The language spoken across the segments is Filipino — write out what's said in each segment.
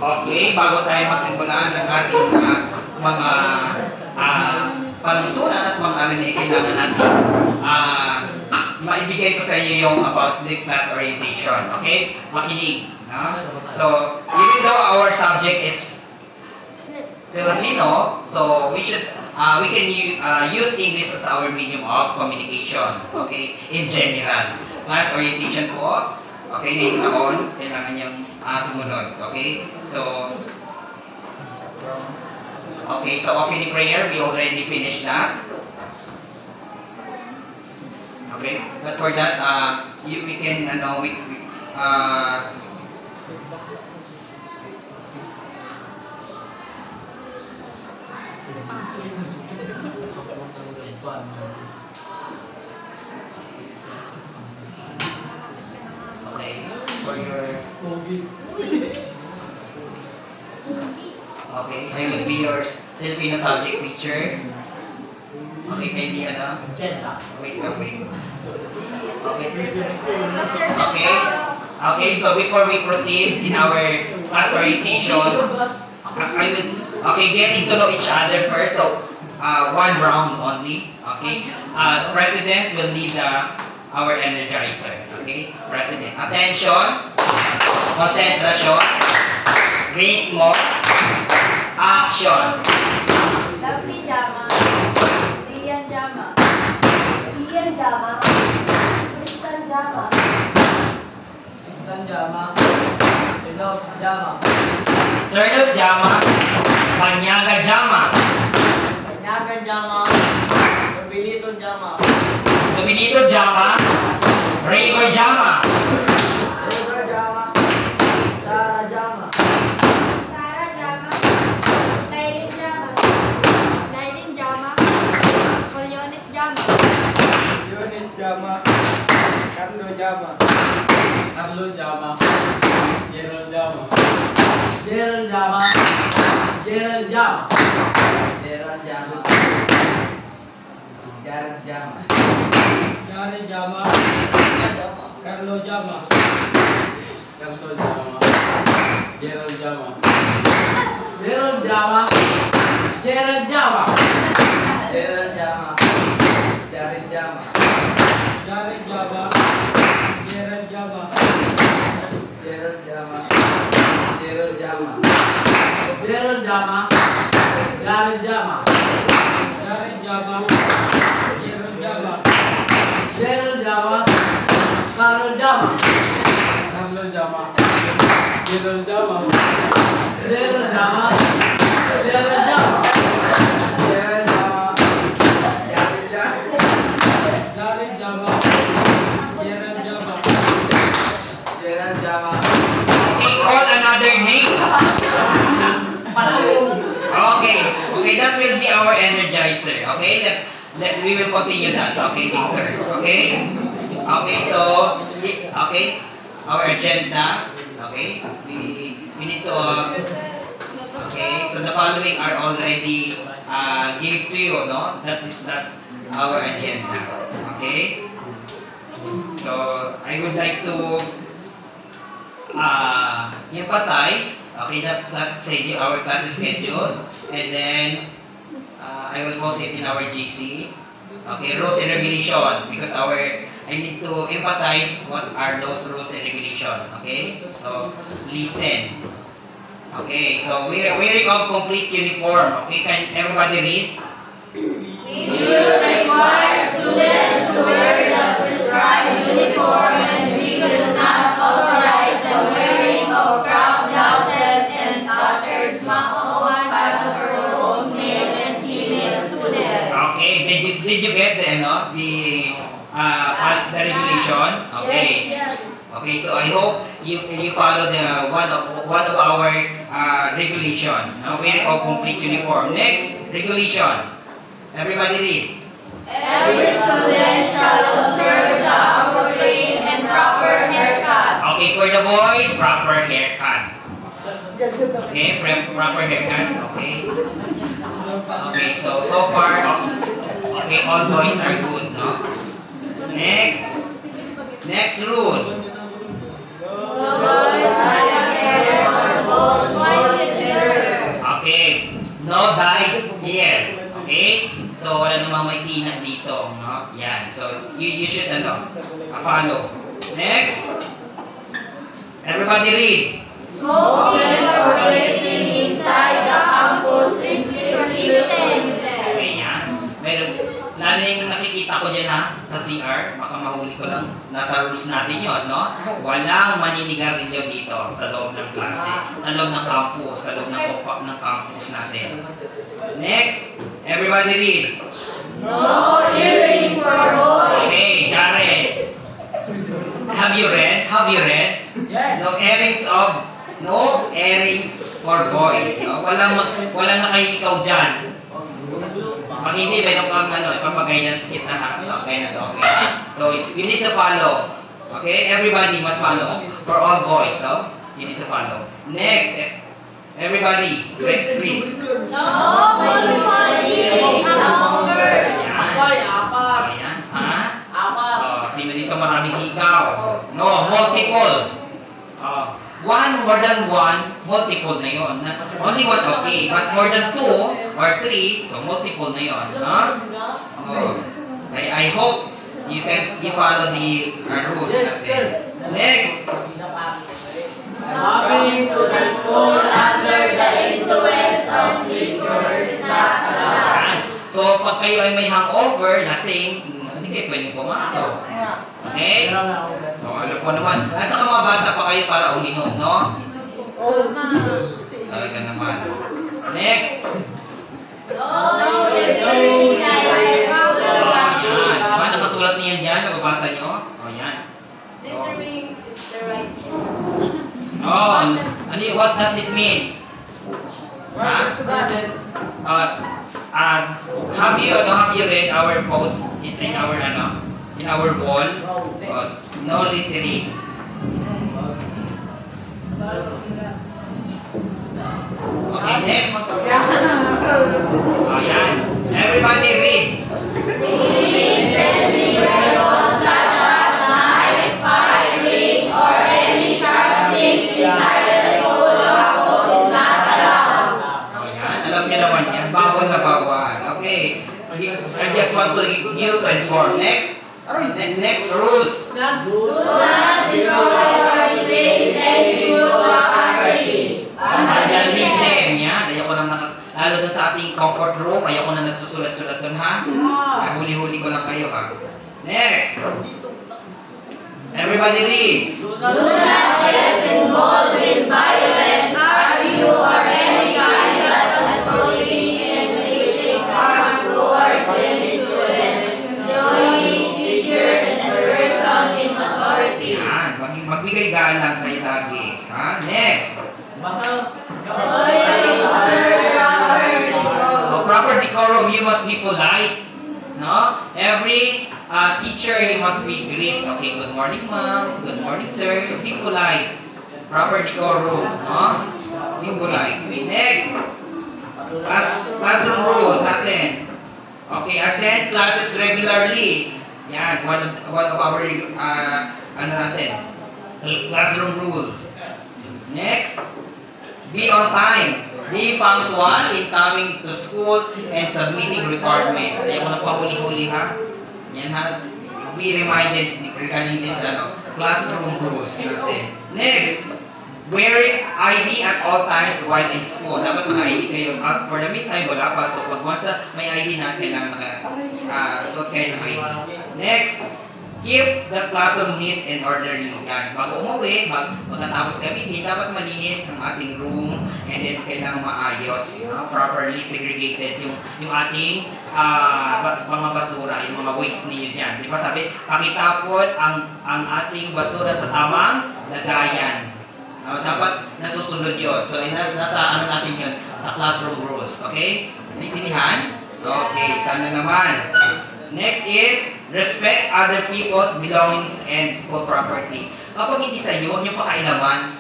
Okay, bago tayo magsimula ng ating mga panuntunan at mga amin na kailangan natin, maibigay ko sa inyo yung about the class orientation. Okay? Makinig. No? So, even though our subject is Filipino, so we can use English as our medium of communication. Okay? In general. Class orientation po. Okay, ngayong taon, kailangan niyang sumunod. Okay? So, opening prayer, we already finished that. Okay? But for that, we can, for your okay, I will be your Filipino subject teacher. Okay, maybe wait. Okay, so before we proceed in our class orientation, getting to know each other first. So one round only. Okay, President will lead our energizer. Okay, President. Attention. Concentration. Ritmo. Action. Lovely Jama. Rian Jama. Rian Jama. Tristan Jama. Tristan Jama. Enos Jama. Sernos Jama. Panyaga Jama. Panyaga Jama. Dominito Jama. Dominito Jama. River Jama. River Jama. Sarah Jama. Sarah Jama. Nailin Jama. Nailin Jama. Coliones Jama. Yunis Jama. Carlo Jama. Carlo Jama. Gerald Jama. Gerald Jama. Gerald Jama. Gerald Jama. Gerald Jama. Jared Jama. Carlo Jama. Carlo Jama. Gerald Jama. Gerald Jama. Gerald Jama. Gerald Jama. Jared Jama. Jared Jama. Gerald Jama. Gerald Jama. Gerald Jama. Gerald Jama. Jared Jama. Jared Jama. Gerald Jama. Gerald Jama. Carlo Jama. Carlo Jama. Gerald Jama. Gerald Jama. Gerald Jama. Gerald Jama. Jared Jama. Jared Jama. Gerald Jama. Gerald Jama. Call another name. Okay, that will be our energizer. Okay, we will continue that. Okay, later. Okay, so our agenda. Okay, we need to. Okay, so the following are already given to you, no? That our agenda. Okay, so I would like to emphasize. Okay, that's our class schedule, and then I will post it in our GC. Okay, rules and regulation, because I need to emphasize what are those rules and regulation. Okay, so listen. Okay, so wearing of complete uniform. Okay, can everybody read? We will require students to wear the prescribed uniform, and we will not authorize the wearing of frock blouses and tattered maoan para for both male and female students. Okay, did you get the regulation? Okay. Yes. Okay, so I hope you follow the one of our regulation. Wearing of complete uniform. Next regulation. Everybody read. Every student shall observe the appropriate and proper haircut. Okay, for the boys, proper haircut. Okay, proper haircut. Okay. Okay, so far, okay, all boys are good, no? Next rule. Gold, black hair, or gold, white mahihina dito. No? Yan. So, you should follow. Next. Everybody read. Smoking or vaping inside the campus is prohibited. Okay, yan. Lalo yung nakikita ko dyan sa CR, baka mahuli ko lang, nasa rules natin yun, no? Walang maninigarilyo dito sa loob ng klase, sa loob ng campus, sa loob ng campus natin. Next, everybody read. No earrings for boys. Okay, Jared. Have you read? Yes. No earrings for boys. No? Walang nakahikaw dyan. Pag hindi, meron kang pag-guidance kit na ha. So, guidance okay. So, you need to follow. Okay? Everybody must follow. For all boys, so, you need to follow. Next, everybody, read. No multiple earrings among girls. Ayan. Ha? Sino dito maraming hikaw? No, multiple. One, more than one, multiple na yun. Only one, okay. But more than two or three, so multiple na yun. I hope you follow the rules natin. Next. Coming to the school under the influence of liquor is not allowed. So, pag kayo ay may hangover, lasing, hindi kayo pwedeng pumasok. Okay? So, alam ko naman. At saka mga bata pa kayo para uminom, no? Talaga naman. Next. No littering Ayan. Diba, nakasulat niyan dyan? Nababasa nyo? O, yan. Littering is the right thing. What does it mean? Have you read our post in our wall? No littering. Okay, next. Ayan. Everybody read. Reading deadly weapons such as knife, firing, or any sharp things inside the school campus is not allowed. Ayan. Alam niyo naman yan. Bawal na bawal. Okay. I just want to give you to inform. Next rules. Do not destroy or erase any school property. Ayan, system. Yan. Ayoko na lalo dun sa ating comfort room. Ayoko na nasusulat-sulat dun, ha? Huli-huli ko lang kayo, ha? Next. Everybody read. Do not get involved in violence, argue, or any kind of assaulting and inflicting harm towards any student, employee, teachers, and person in authority. Yan. Magbigay galang kayo lagi. Ha? Next. Proper decorum, you must be polite. No? Every teacher, you must be greet. Okay, good morning, ma'am. Good morning, sir. Be polite. Proper decorum. No? Be polite. Next. Classroom rules natin. Okay, attend classes regularly. Yan, one of our classroom rules. Next. Be on time. Be punctual in coming to school and submitting requirements. Ayaw mo na pahuli-huli, ha? Yan, ha? Be reminded regarding this classroom rules natin. Next. Wearing ID at all times while in school. Dapat may ID kayo. For the meantime, wala pa. So, pag once may ID na, kailangan suot kayo ng ID. Next. Keep the classroom neat and orderly. Yan. Bago umuwi, magtatapos gamitin, dapat malinis ang ating room and then kailangan maayos, properly segregated yung ating mga basura, yung mga waste niyo dyan. Di ba sabi, pakitapon ang ating basura sa tamang lagayan. Dapat nasusunod yun. So, nasa natin yun, sa classroom rules. Okay? Naintindihan? Okay, sana naman. Next is, respect other people's belongings and school property. Kapag hindi sa inyo, huwag niyo pakailaman.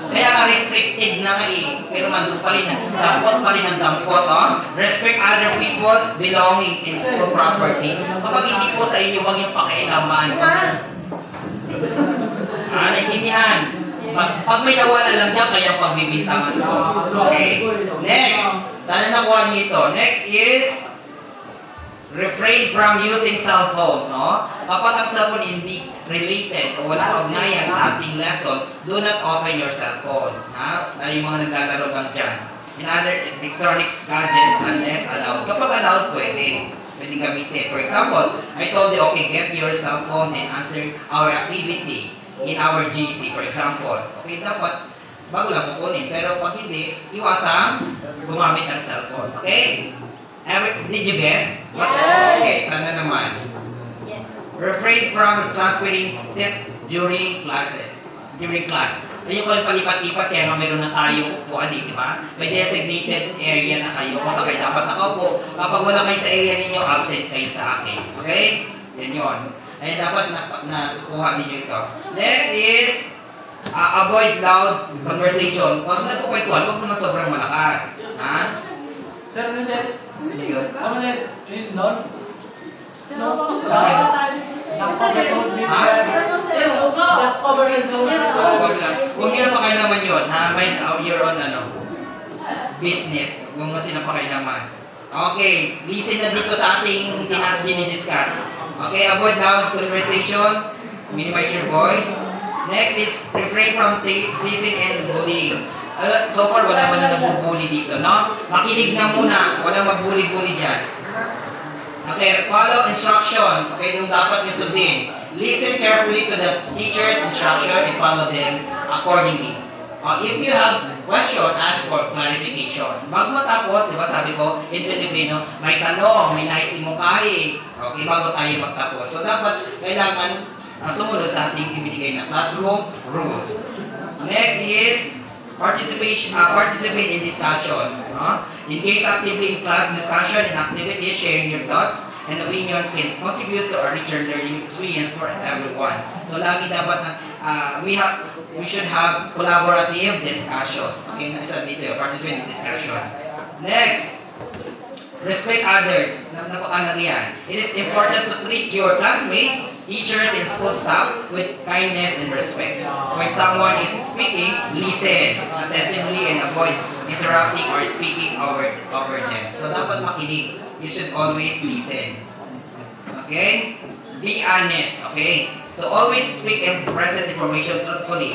Kaya nga restricted na nga eh. Pero mandun pa rin, dapat pa rin ang dampot. Respect other people's belongings and school property. Kapag hindi po sa inyo, huwag niyo pakailaman. Naintindihan? Pag may nawala lang dyan, kaya pagbibintangan ko. Okay? Next. Sana nakuha niyo ito. Next is, refrain from using cell phone, no? Kapag ang cellphone hindi related o wala ugnayan sa ating lesson, do not open your cell phone. Ha? Yung mga naglalaro lang dyan. In other electronic gadgets unless allowed. Kapag allowed, pwede gamitin. For example, I told you, okay, get your cell phone and answer our activity in our GC, for example. Okay, dapat bago lang kukunin. Pero pag hindi, iwasang gumamit ng cellphone. Okay? Did you get? Yes. Okay, sana naman. Yes. Refrain from transferring set during classes. During class. Ayun ko palipat-lipat kaya meron na tayong upuan, di ba? May designated area na kayo kung saan kayo dapat nakaupo. Kapag wala kayo sa area ninyo, absent kayo sa akin. Okay? Yan yun. Ay dapat nakuha ninyo ito. Next is avoid loud conversation. Pag nagkukwentuhan, huwag naman sobrang malakas. Ha? Sir, ano sir? Ano yun? Ano sir? Yun doon? Huwag nyo na pakailaman yun. Mind your own business. Huwag mo sila pakailaman. Okay, listen na dito sa ating dinidiscuss. Okay, avoid loud conversation. Minimize your voice. Next is refrain from teasing and bullying. So far, wala man na nagbubully dito, no? Makinig na muna. Walang magbully-bully dyan. Okay, follow instruction. Okay, yung dapat nyo sundin. Listen carefully to the teacher's instruction and follow them accordingly. If you have question, ask for clarification. Bago matapos, di ba sabi ko, in Filipino, may tanong, may nais imungkahi. Okay, bago tayo magtapos. So dapat, kailangan sumunod sa ating ibinigay na classroom rules. Next is participate in discussion. Engage actively in class discussion and activities, sharing your thoughts and opinion can contribute to a richer learning experience for everyone. So lagi dapat we should have collaborative discussion. Okay, nasa dito, participate in discussion. Next, respect others. Napakalaga yan. It is important to treat your classmates, teachers, and school staff with kindness and respect. When someone is speaking, listen attentively and avoid interrupting or speaking over them. So dapat makinig. You should always listen. Okay? Be honest. Okay? So always speak and present information truthfully,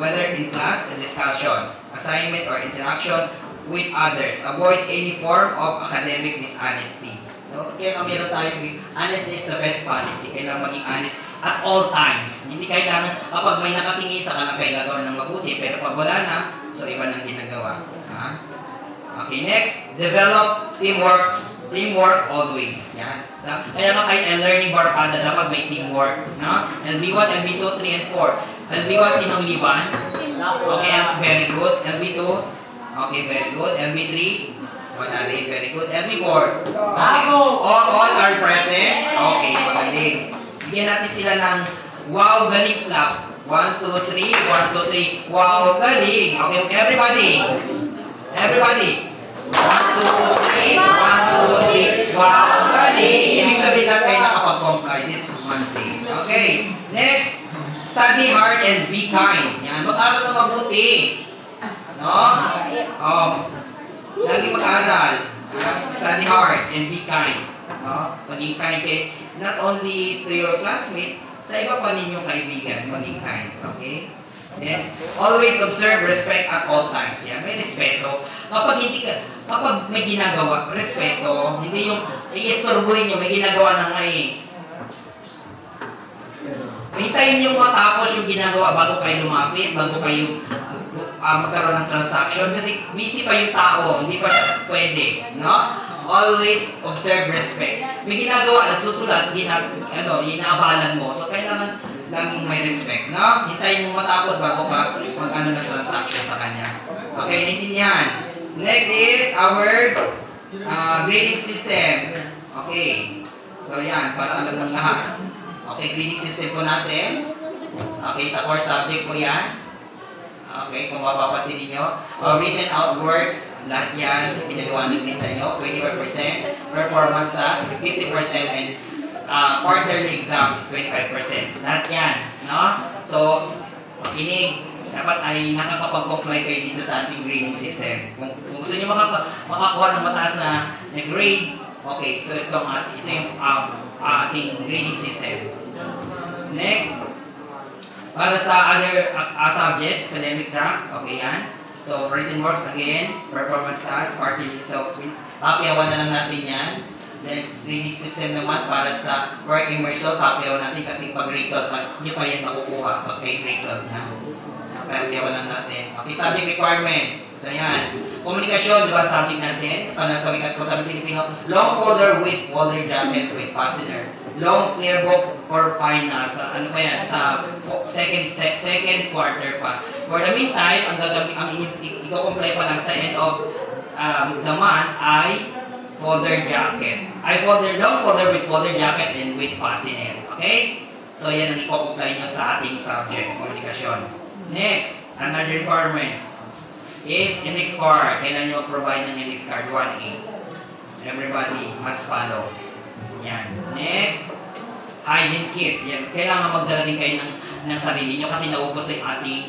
whether in class, a discussion, assignment, or interaction with others. Avoid any form of academic dishonesty. So, kaya meron tayong honesty is the best policy. Kailangan maging honest at all times. Hindi kailangan, kapag may nakatingin sa kanang kayo gagawin ng mabuti, pero pag wala na, so iba nang ginagawa. Ha? Okay, next, develop teamwork always. Yan. Kaya nga kayo learning barkada, dapat may teamwork. No? LB1, LB2, 3, and 4. LB1, sinong liban? Okay, very good. LB2, okay, very good. LB3, wala rin, very good. LB4, okay. All are present. Okay, magaling. Bigyan natin sila ng wow, galing clap. 1, 2, 3, 1, 2, 3. Wow, galing. Okay, everybody. Everybody. 1, 2, 3, 1, 2, 3. Wow, galing. Ibig sabihin na kayo nakapag-comply. This is one thing. Okay. Next, study hard and be kind. Yan, mag-aral na mabuti. No? Lagi mag-aral. Study hard and be kind. No? Maging kind kay not only to your classmate, sa iba pa ninyong kaibigan, maging kind. Okay? Then, always observe respect at all times. Yan, may respeto. Kapag may ginagawa, respeto, hindi yung i-istorbuhin nyo, may ginagawa na nga eh. Hintayin nyo matapos yung ginagawa bago kayo lumapit, bago kayo magkaroon ng transaction. Kasi busy pa yung tao, hindi pa pwede. No? Always observe respect. May ginagawa, nagsusulat, inaabalan mo. So, kailangan laging may respect, no? Hintayin mo matapos bago ka mag-ano ng transaction sa kanya. Okay, naintindihan. Next is our grading system. Okay. So, yan, para alam ng lahat. Okay, grading system po natin. Okay, sa core subject po yan. Okay, kung mapapansin ninyo. Written out works, lahat yan, pinagawa din sa inyo. 25%, performance na, 50%, and quarterly exams, 25%. Lahat yan, no? So, makinig. Dapat ay nakakapag-comply kayo dito sa ating grading system. Kung gusto nyo makakuha ng mataas na grade, Okay, so ito yung ating grading system. Next, para sa other subject, academic track, okay yan. So, written works again, performance task, party. So, papiawan na lang natin yan. Then, grading system naman para sa work immersion, papiawan natin kasi pag grade 12, hindi pa yan makukuha pag kay grade 12 na. Papiawan lang natin. Okay, subject requirements. So, yan. Komunikasyon, di ba subject natin? Ito na sa wikat ko sa Pilipino. Long folder with folder jacket with fastener. Long clear book for final. Sa ano pa yan? Sa second quarter pa. For the meantime, ang i-comply pa lang sa end of the month ay folder jacket. Long folder with folder jacket and with fastener. Okay? So, yan ang i-comply nyo sa ating subject, komunikasyon. Next, another requirement is index card. Kailan nyo provide ng index card? 1A. Everybody must follow. Yan. Next, hygiene kit. Yan. Kailangan magdala din kayo ng sarili nyo kasi naubos na yung ating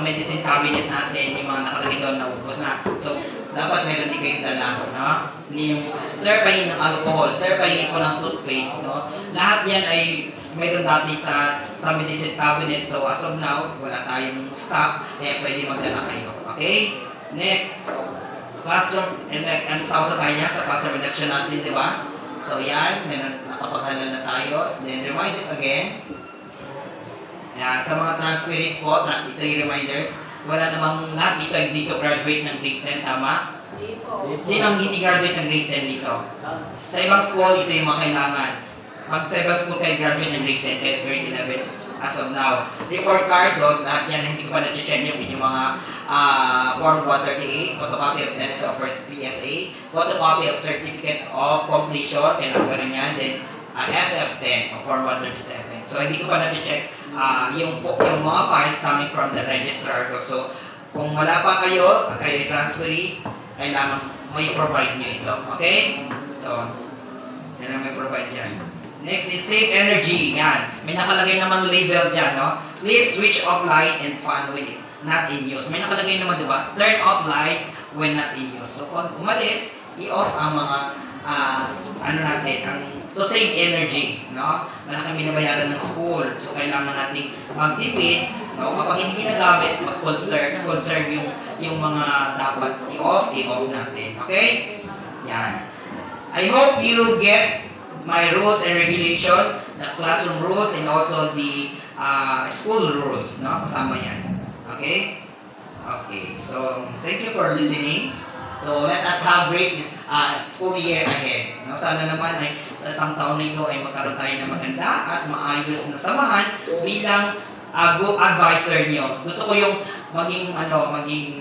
medicine cabinet natin, yung mga nakalagay doon naubos na. So, dapat meron din kayong dala. No? Hindi yung, sir, pahingin ng alcohol, sir, pahingin ko ng toothpaste. No? Lahat yan ay meron dati sa medicine cabinet. So, as of now, wala tayong stock, kaya pwede magdala kayo. Okay? Next, classroom, ano tawag sa kanya sa classroom election natin, di ba? So, yan, nakapaghalal na tayo. Then, remind us again. Yan, sa mga transferees po, ito yung reminders. Wala namang lahat dito graduate ng grade 10, tama? Sino ang hindi graduate ng grade 10 dito? Sa ibang school, ito yung mga kailangan. Pag sa ibang school kayo graduate ng grade 10, grade 11, as of now. Report card, lahat yan, hindi ko pa na-check yung mga Form 138, photocopy of NSO of PSA, photocopy of Certificate of Completion, kailangan ko rin yan, then SF10 o Form 137. So, hindi ko pa na-check yung mga files coming from the registrar. So, kung wala pa kayo transferee, kailangan may provide nyo ito. Okay? So, yan ang may provide dyan. Next is save energy. Yan. May nakalagay naman label dyan, no? Please switch off light and fan when not in use. May nakalagay naman, di ba? Turn off lights when not in use. So, kung umalis, i-off ang mga, to save energy, no? Wala kami binabayaran ng school. So, kailangan natin magtipid, no? Kapag hindi ginagamit, mag-conserve yung mga dapat i-off natin. Okay? Yan. I hope you get my rules and regulation, the classroom rules, and also the school rules, no? Kasama yan. Okay? Okay. So, thank you for listening. So, let us have great school year ahead. No? Sana naman ay sa isang taon na ito ay magkaroon tayo ng maganda at maayos na samahan bilang advisor nyo. Gusto ko yung maging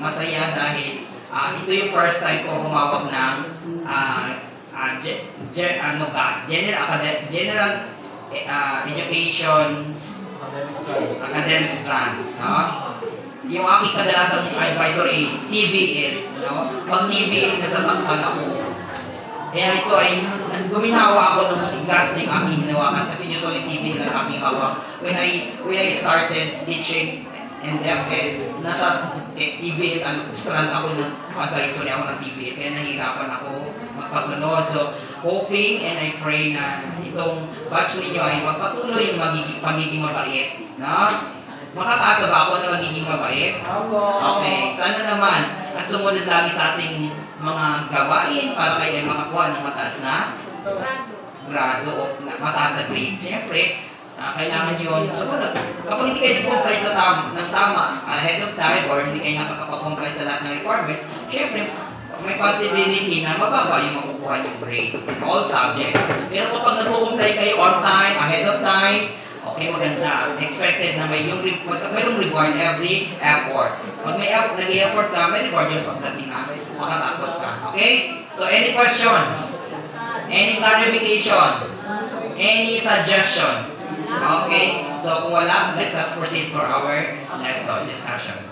masaya dahil ito yung first time ko humawak ng general education academic strand. No? Yung aking kadalasang advisor ay TVL. No? Pag TVL, nasasaktan ako. Kaya ito ay, guminawa ako ng gasting aking hinawakan kasi usually TVL ang aking hawak. When I started teaching and FL, nasa TVL, strand ako ng advisory ako ng TVL. Kaya nahihirapan ako magpasunod. So, hoping and I pray na itong batch ninyo ay magpatuloy yung magiging mabait. No? Makakaasa ba ako na magiging mabait? Okay, sana naman at sumunod lagi sa ating mga gawain para kayo ay makakuha ng mataas na grado o mataas na grade. Siyempre, kailangan yun sumunod. Kapag hindi kayo nag-comply ng tama ahead of time or hindi kayo nakakapag-comply sa lahat ng requirements, siyempre, may possibility na mababa yung makukuha yung grade in all subjects. Pero kapag nag-comply kayo on time, ahead of time, okay, maganda. Expected na mayroong reward every effort. Pag may nag-effort ka, may reward yung pagdating na makatapos ka. Okay? So, any question? Any clarification? Any suggestion? Okay? So, kung wala, let us proceed for our lesson discussion.